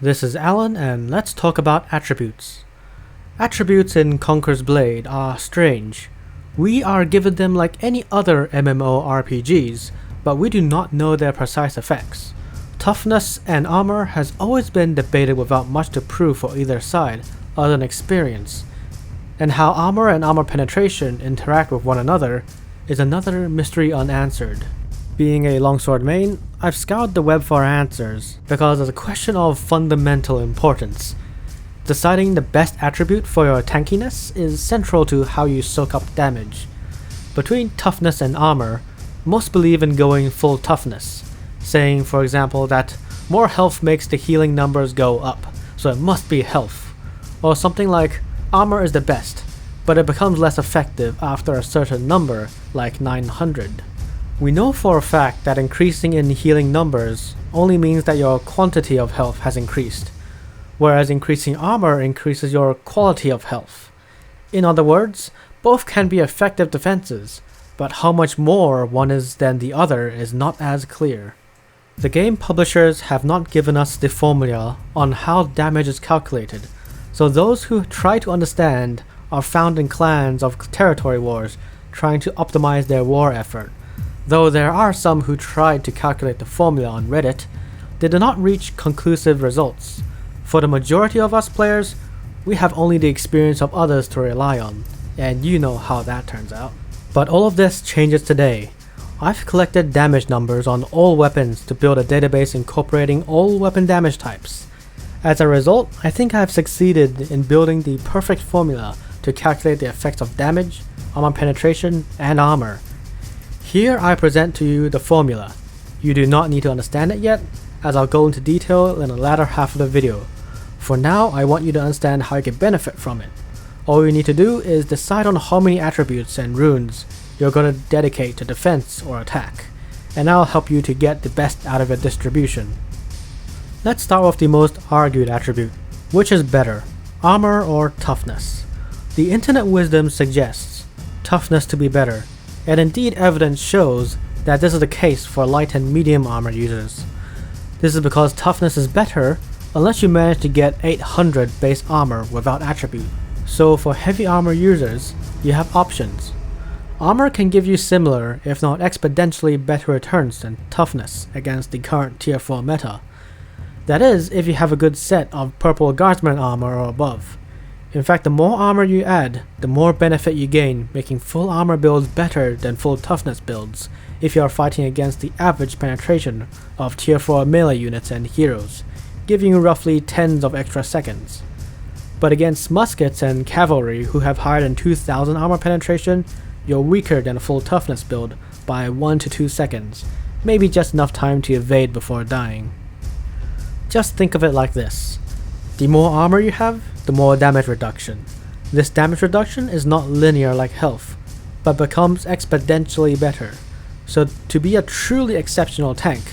This is Alan, and let's talk about attributes. Attributes in Conqueror's Blade are strange. We are given them like any other MMORPGs, but we do not know their precise effects. Toughness and armor has always been debated without much to prove for either side, other than experience. And how armor and armor penetration interact with one another is another mystery unanswered. Being a longsword main, I've scoured the web for answers because it's a question of fundamental importance. Deciding the best attribute for your tankiness is central to how you soak up damage. Between toughness and armor, most believe in going full toughness, saying for example that more health makes the healing numbers go up, so it must be health. Or something like armor is the best, but it becomes less effective after a certain number, like 900. We know for a fact that increasing in healing numbers only means that your quantity of health has increased, whereas increasing armor increases your quality of health. In other words, both can be effective defenses, but how much more one is than the other is not as clear. The game publishers have not given us the formula on how damage is calculated, so those who try to understand are found in clans of territory wars trying to optimize their war effort. Though there are some who tried to calculate the formula on Reddit, they did not reach conclusive results. For the majority of us players, we have only the experience of others to rely on, and you know how that turns out. But all of this changes today. I've collected damage numbers on all weapons to build a database incorporating all weapon damage types. As a result, I think I've succeeded in building the perfect formula to calculate the effects of damage, armor penetration, and armor. Here I present to you the formula. You do not need to understand it yet, as I'll go into detail in the latter half of the video. For now, I want you to understand how you can benefit from it. All you need to do is decide on how many attributes and runes you're going to dedicate to defense or attack, and I'll help you to get the best out of your distribution. Let's start with the most argued attribute. Which is better, armor or toughness? The internet wisdom suggests toughness to be better, and indeed evidence shows that this is the case for light and medium armor users. This is because toughness is better unless you manage to get 800 base armor without attribute. So for heavy armor users, you have options. Armor can give you similar, if not exponentially better returns than toughness against the current tier 4 meta. That is, if you have a good set of purple guardsman armor or above. In fact, the more armor you add, the more benefit you gain, making full armor builds better than full toughness builds if you are fighting against the average penetration of tier 4 melee units and heroes, giving you roughly tens of extra seconds. But against muskets and cavalry who have higher than 2000 armor penetration, you're weaker than a full toughness build by 1 to 2 seconds, maybe just enough time to evade before dying. Just think of it like this. The more armor you have, the more damage reduction. This damage reduction is not linear like health, but becomes exponentially better. So to be a truly exceptional tank,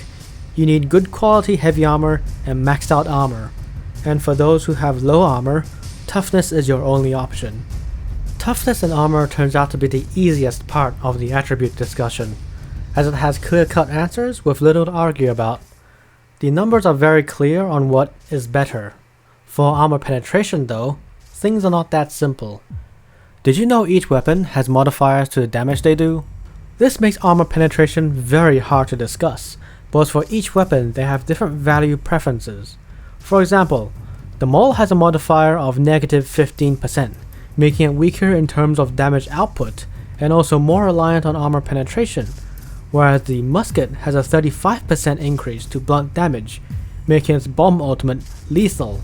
you need good quality heavy armor and maxed out armor. And for those who have low armor, toughness is your only option. Toughness and armor turns out to be the easiest part of the attribute discussion, as it has clear-cut answers with little to argue about. The numbers are very clear on what is better. For armor penetration though, things are not that simple. Did you know each weapon has modifiers to the damage they do? This makes armor penetration very hard to discuss, because for each weapon they have different value preferences. For example, the Maul has a modifier of negative 15%, making it weaker in terms of damage output and also more reliant on armor penetration, whereas the Musket has a 35% increase to blunt damage, making its bomb ultimate lethal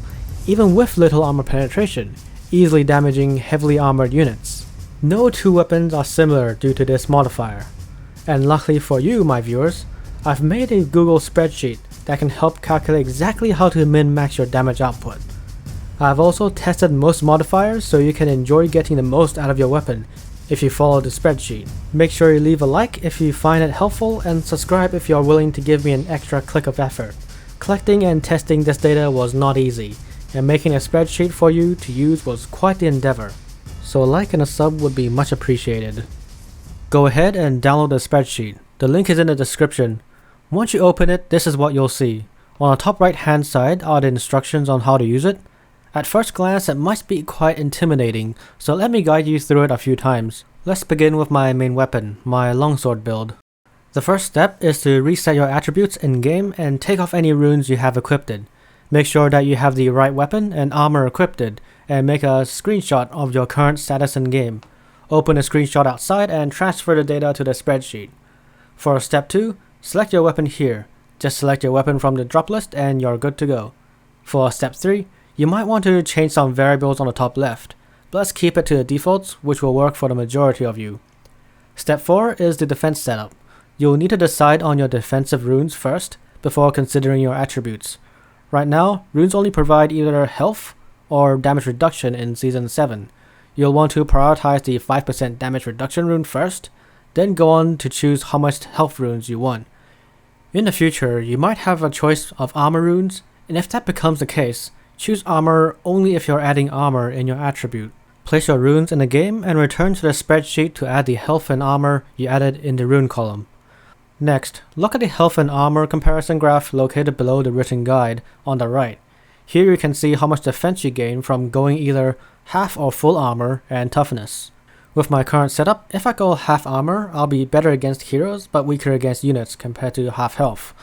even with little armor penetration, easily damaging heavily armored units. No two weapons are similar due to this modifier. And luckily for you, my viewers, I've made a Google spreadsheet that can help calculate exactly how to min-max your damage output. I've also tested most modifiers so you can enjoy getting the most out of your weapon if you follow the spreadsheet. Make sure you leave a like if you find it helpful and subscribe if you are willing to give me an extra click of effort. Collecting and testing this data was not easy, and making a spreadsheet for you to use was quite the endeavor, so a like and a sub would be much appreciated. Go ahead and download the spreadsheet. The link is in the description. Once you open it, this is what you'll see. On the top right hand side are the instructions on how to use it. At first glance it might be quite intimidating, so let me guide you through it a few times. Let's begin with my main weapon, my longsword build. The first step is to reset your attributes in game and take off any runes you have equipped. Make sure that you have the right weapon and armor equipped, and make a screenshot of your current status in game. Open a screenshot outside and transfer the data to the spreadsheet. For step 2, select your weapon here. Just select your weapon from the drop list and you're good to go. For step 3, you might want to change some variables on the top left, but let's keep it to the defaults, which will work for the majority of you. Step 4 is the defense setup. You'll need to decide on your defensive runes first, before considering your attributes. Right now, runes only provide either health or damage reduction in Season 7. You'll want to prioritize the 5% damage reduction rune first, then go on to choose how much health runes you want. In the future, you might have a choice of armor runes, and if that becomes the case, choose armor only if you're adding armor in your attribute. Place your runes in the game and return to the spreadsheet to add the health and armor you added in the rune column. Next, look at the health and armor comparison graph located below the written guide on the right. Here you can see how much defense you gain from going either half or full armor and toughness. With my current setup, if I go half armor, I'll be better against heroes but weaker against units compared to half health.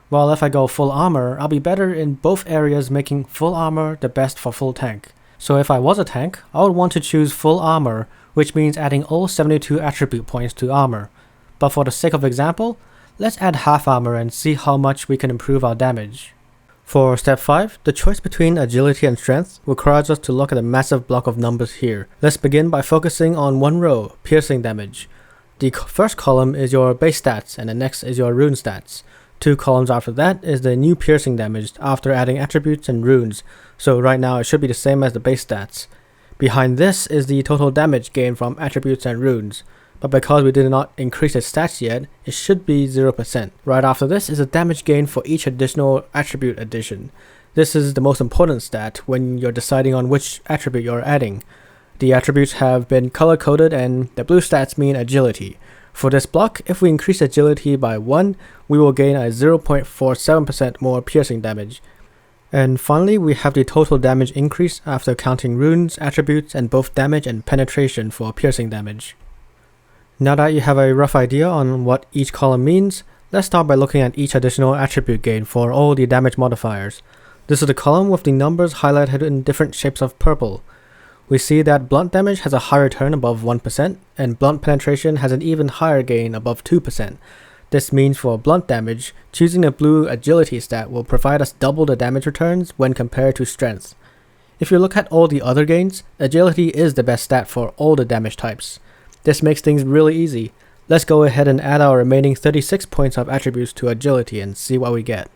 While if I go full armor, I'll be better in both areas, making full armor the best for full tank. So if I was a tank, I would want to choose full armor, which means adding all 72 attribute points to armor. But for the sake of example, let's add half armor and see how much we can improve our damage. For step 5, the choice between agility and strength requires us to look at a massive block of numbers here. Let's begin by focusing on one row, piercing damage. The first column is your base stats and the next is your rune stats. 2 columns after that is the new piercing damage after adding attributes and runes, so right now it should be the same as the base stats. Behind this is the total damage gained from attributes and runes, but because we did not increase its stats yet, it should be 0%. Right after this is the damage gained for each additional attribute addition. This is the most important stat when you're deciding on which attribute you're adding. The attributes have been color coded and the blue stats mean agility. For this block, if we increase agility by 1, we will gain a 0.47% more piercing damage. And finally, we have the total damage increase after counting runes, attributes, and both damage and penetration for piercing damage. Now that you have a rough idea on what each column means, let's start by looking at each additional attribute gain for all the damage modifiers. This is the column with the numbers highlighted in different shapes of purple. We see that blunt damage has a higher return above 1%, and blunt penetration has an even higher gain above 2%. This means for blunt damage, choosing the blue agility stat will provide us double the damage returns when compared to strength. If you look at all the other gains, agility is the best stat for all the damage types. This makes things really easy. Let's go ahead and add our remaining 36 points of attributes to agility and see what we get.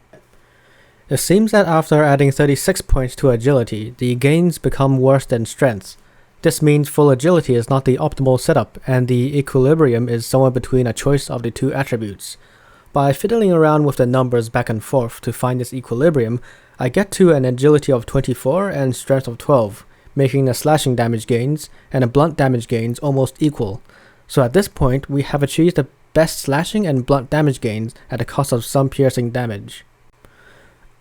It seems that after adding 36 points to agility, the gains become worse than strength. This means full agility is not the optimal setup, and the equilibrium is somewhere between a choice of the 2 attributes. By fiddling around with the numbers back and forth to find this equilibrium, I get to an agility of 24 and strength of 12, making the slashing damage gains and the blunt damage gains almost equal. So at this point, we have achieved the best slashing and blunt damage gains at the cost of some piercing damage.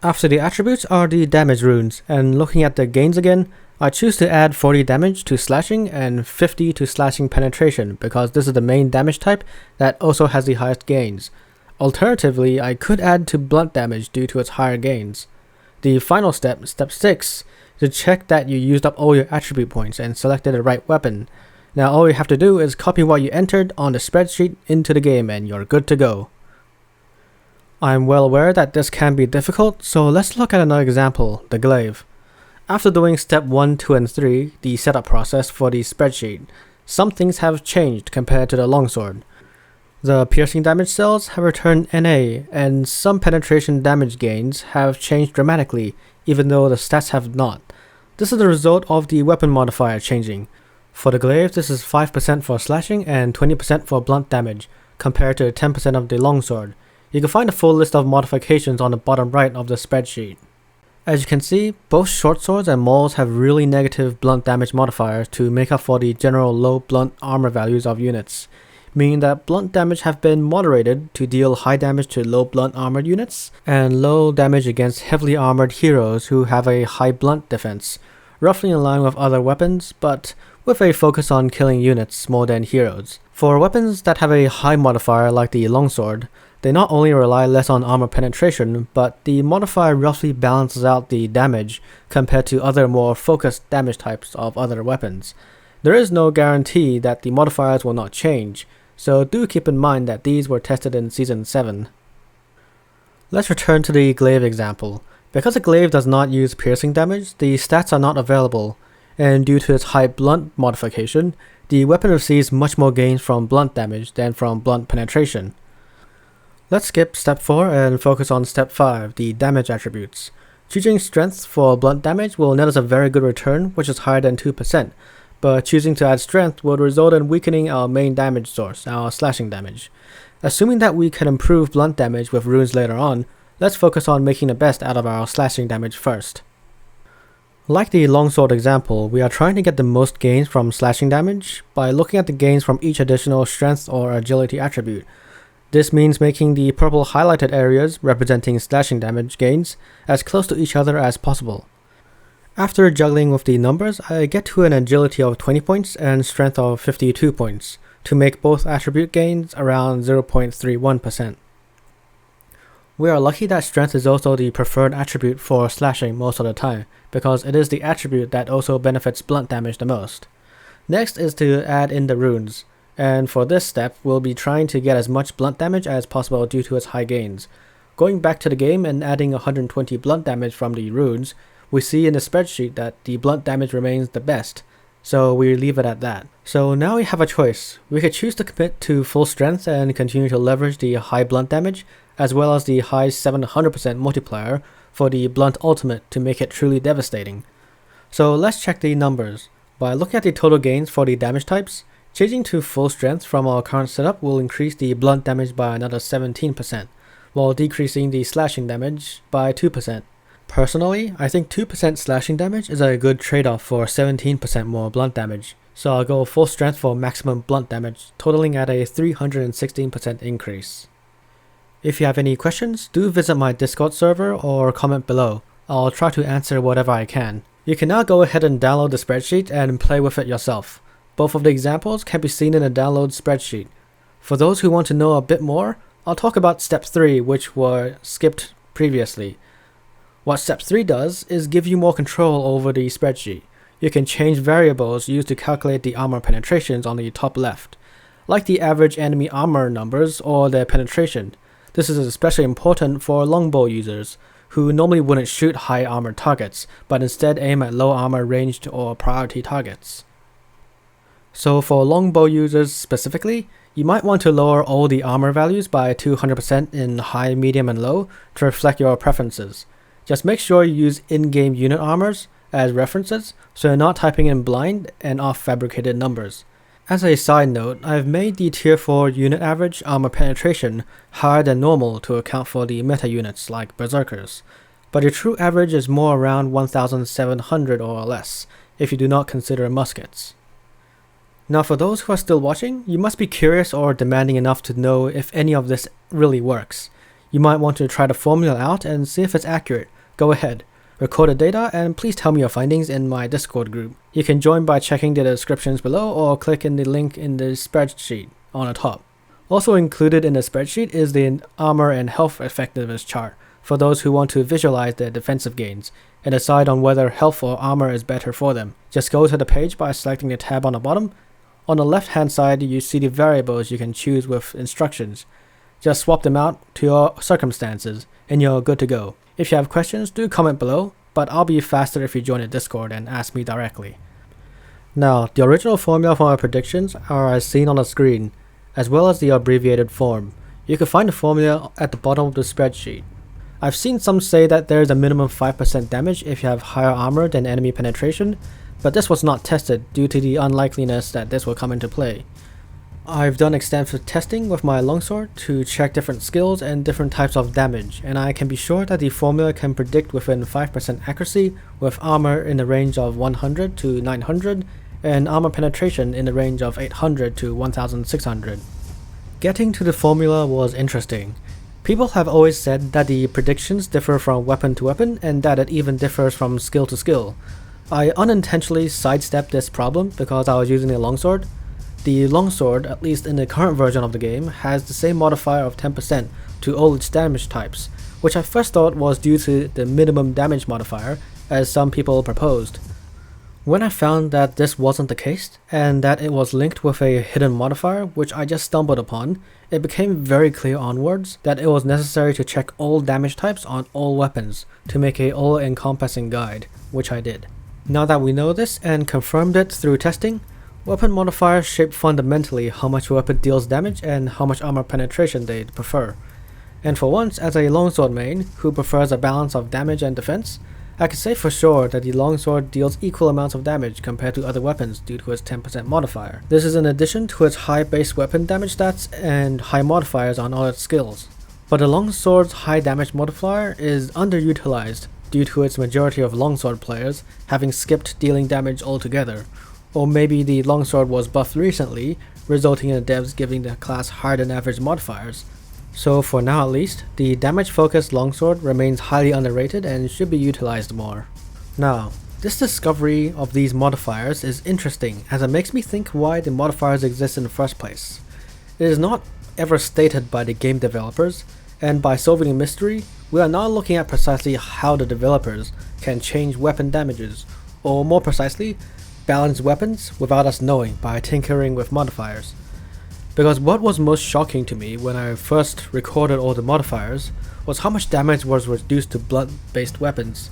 After the attributes are the damage runes, and looking at the gains again, I choose to add 40 damage to slashing and 50 to slashing penetration because this is the main damage type that also has the highest gains. Alternatively, I could add to blunt damage due to its higher gains. The final step, step 6, is to check that you used up all your attribute points and selected the right weapon. Now all you have to do is copy what you entered on the spreadsheet into the game and you're good to go. I'm well aware that this can be difficult, so let's look at another example, the glaive. After doing step 1, 2, and 3, the setup process for the spreadsheet, some things have changed compared to the longsword. The piercing damage cells have returned NA, and some penetration damage gains have changed dramatically, even though the stats have not. This is the result of the weapon modifier changing. For the glaive, this is 5% for slashing and 20% for blunt damage, compared to 10% of the longsword. You can find a full list of modifications on the bottom right of the spreadsheet. As you can see, both short swords and mauls have really negative blunt damage modifiers to make up for the general low blunt armor values of units. meaning that blunt damage have been moderated to deal high damage to low blunt armored units, and low damage against heavily armored heroes who have a high blunt defense, roughly in line with other weapons, but with a focus on killing units more than heroes. For weapons that have a high modifier like the longsword, they not only rely less on armor penetration, but the modifier roughly balances out the damage compared to other more focused damage types of other weapons. There is no guarantee that the modifiers will not change, so do keep in mind that these were tested in Season 7. Let's return to the glaive example. Because a glaive does not use piercing damage, the stats are not available, and due to its high blunt modification, the weapon receives much more gains from blunt damage than from blunt penetration. Let's skip step 4 and focus on step 5, the damage attributes. Choosing strength for blunt damage will net us a very good return, which is higher than 2%. But choosing to add strength would result in weakening our main damage source, our slashing damage. Assuming that we can improve blunt damage with runes later on, let's focus on making the best out of our slashing damage first. Like the longsword example, we are trying to get the most gains from slashing damage by looking at the gains from each additional strength or agility attribute. This means making the purple highlighted areas representing slashing damage gains as close to each other as possible. After juggling with the numbers, I get to an agility of 20 points and strength of 52 points, to make both attribute gains around 0.31%. We are lucky that strength is also the preferred attribute for slashing most of the time, because it is the attribute that also benefits blunt damage the most. Next is to add in the runes, and for this step we'll be trying to get as much blunt damage as possible due to its high gains. Going back to the game and adding 120 blunt damage from the runes, we see in the spreadsheet that the blunt damage remains the best, so we leave it at that. So now we have a choice. We could choose to commit to full strength and continue to leverage the high blunt damage, as well as the high 700% multiplier for the blunt ultimate to make it truly devastating. So let's check the numbers. By looking at the total gains for the damage types, changing to full strength from our current setup will increase the blunt damage by another 17%, while decreasing the slashing damage by 2%. Personally, I think 2% slashing damage is a good trade-off for 17% more blunt damage, so I'll go full strength for maximum blunt damage, totaling at a 316% increase. If you have any questions, do visit my Discord server or comment below. I'll try to answer whatever I can. You can now go ahead and download the spreadsheet and play with it yourself. Both of the examples can be seen in the download spreadsheet. For those who want to know a bit more, I'll talk about step 3, which were skipped previously. What step 3 does is give you more control over the spreadsheet. You can change variables used to calculate the armor penetrations on the top left, like the average enemy armor numbers or their penetration. This is especially important for longbow users, who normally wouldn't shoot high armor targets, but instead aim at low armor ranged or priority targets. So for longbow users specifically, you might want to lower all the armor values by 200% in high, medium, and low to reflect your preferences. Just make sure you use in-game unit armors as references, so you're not typing in blind and off-fabricated numbers. As a side note, I've made the tier 4 unit average armor penetration higher than normal to account for the meta units like berserkers, but the true average is more around 1700 or less, if you do not consider muskets. Now for those who are still watching, you must be curious or demanding enough to know if any of this really works. You might want to try the formula out and see if it's accurate. Go ahead, record the data, and please tell me your findings in my Discord group. You can join by checking the descriptions below or click in the link in the spreadsheet on the top. Also included in the spreadsheet is the armor and health effectiveness chart for those who want to visualize their defensive gains and decide on whether health or armor is better for them. Just go to the page by selecting the tab on the bottom. On the left hand side you see the variables you can choose with instructions. Just swap them out to your circumstances and you're good to go. If you have questions, do comment below, but I'll be faster if you join the Discord and ask me directly. Now, the original formula for my predictions are as seen on the screen, as well as the abbreviated form. You can find the formula at the bottom of the spreadsheet. I've seen some say that there is a minimum 5% damage if you have higher armor than enemy penetration, but this was not tested due to the unlikeliness that this will come into play. I've done extensive testing with my longsword to check different skills and different types of damage, and I can be sure that the formula can predict within 5% accuracy with armor in the range of 100 to 900 and armor penetration in the range of 800 to 1600. Getting to the formula was interesting. People have always said that the predictions differ from weapon to weapon and that it even differs from skill to skill. I unintentionally sidestepped this problem because I was using a longsword. The longsword, at least in the current version of the game, has the same modifier of 10% to all its damage types, which I first thought was due to the minimum damage modifier, as some people proposed. When I found that this wasn't the case, and that it was linked with a hidden modifier which I just stumbled upon, it became very clear onwards that it was necessary to check all damage types on all weapons to make a all-encompassing guide, which I did. Now that we know this and confirmed it through testing, weapon modifiers shape fundamentally how much a weapon deals damage and how much armor penetration they prefer. And for once, as a longsword main who prefers a balance of damage and defense, I can say for sure that the longsword deals equal amounts of damage compared to other weapons due to its 10% modifier. This is in addition to its high base weapon damage stats and high modifiers on all its skills. But the longsword's high damage modifier is underutilized due to its majority of longsword players having skipped dealing damage altogether, or maybe the longsword was buffed recently, resulting in the devs giving the class higher than average modifiers. So for now at least, the damage focused longsword remains highly underrated and should be utilized more. Now, this discovery of these modifiers is interesting as it makes me think why the modifiers exist in the first place. It is not ever stated by the game developers, and by solving the mystery, we are now looking at precisely how the developers can change weapon damages, or more precisely, balance weapons without us knowing by tinkering with modifiers. Because what was most shocking to me when I first recorded all the modifiers was how much damage was reduced to blunt-based weapons,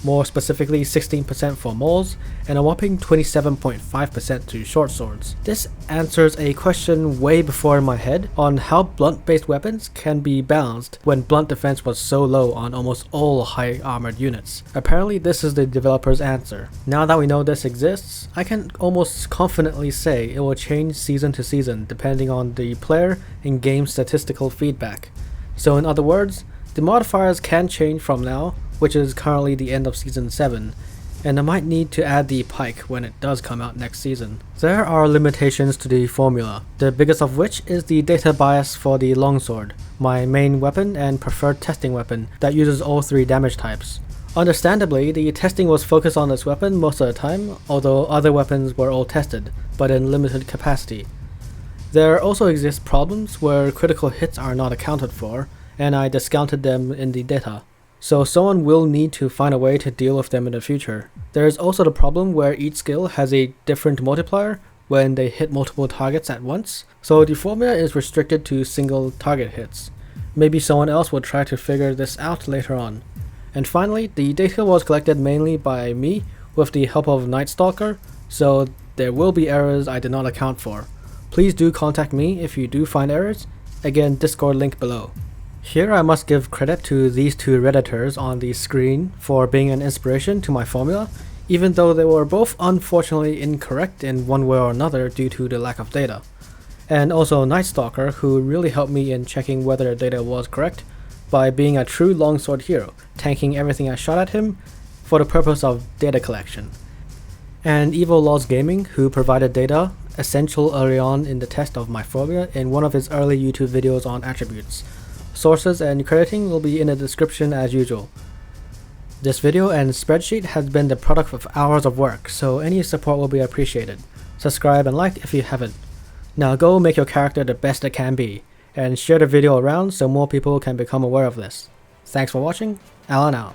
more specifically 16% for mauls and a whopping 27.5% to short swords. This answers a question way before in my head on how blunt-based weapons can be balanced when blunt defense was so low on almost all high armored units. Apparently this is the developer's answer. Now that we know this exists, I can almost confidently say it will change season to season depending on the player and game statistical feedback. So in other words, the modifiers can change from now, which is currently the end of Season 7, and I might need to add the pike when it does come out next season. There are limitations to the formula, the biggest of which is the data bias for the longsword, my main weapon and preferred testing weapon that uses all three damage types. Understandably, the testing was focused on this weapon most of the time, although other weapons were all tested, but in limited capacity. There also exist problems where critical hits are not accounted for, and I discounted them in the data. So someone will need to find a way to deal with them in the future. There is also the problem where each skill has a different multiplier when they hit multiple targets at once, so the formula is restricted to single target hits. Maybe someone else will try to figure this out later on. And finally, the data was collected mainly by me with the help of Night Stalker, so there will be errors I did not account for. Please do contact me if you do find errors. Again, Discord link below. Here I must give credit to these two redditors on the screen for being an inspiration to my formula, even though they were both unfortunately incorrect in one way or another due to the lack of data. And also Night Stalker, who really helped me in checking whether the data was correct by being a true longsword hero, tanking everything I shot at him for the purpose of data collection. And Evo Loz Gaming, who provided data essential early on in the test of my formula in one of his early YouTube videos on attributes. Sources and crediting will be in the description as usual. This video and spreadsheet has been the product of hours of work, so any support will be appreciated. Subscribe and like if you haven't. Now go make your character the best it can be, and share the video around so more people can become aware of this. Thanks for watching, Alan out.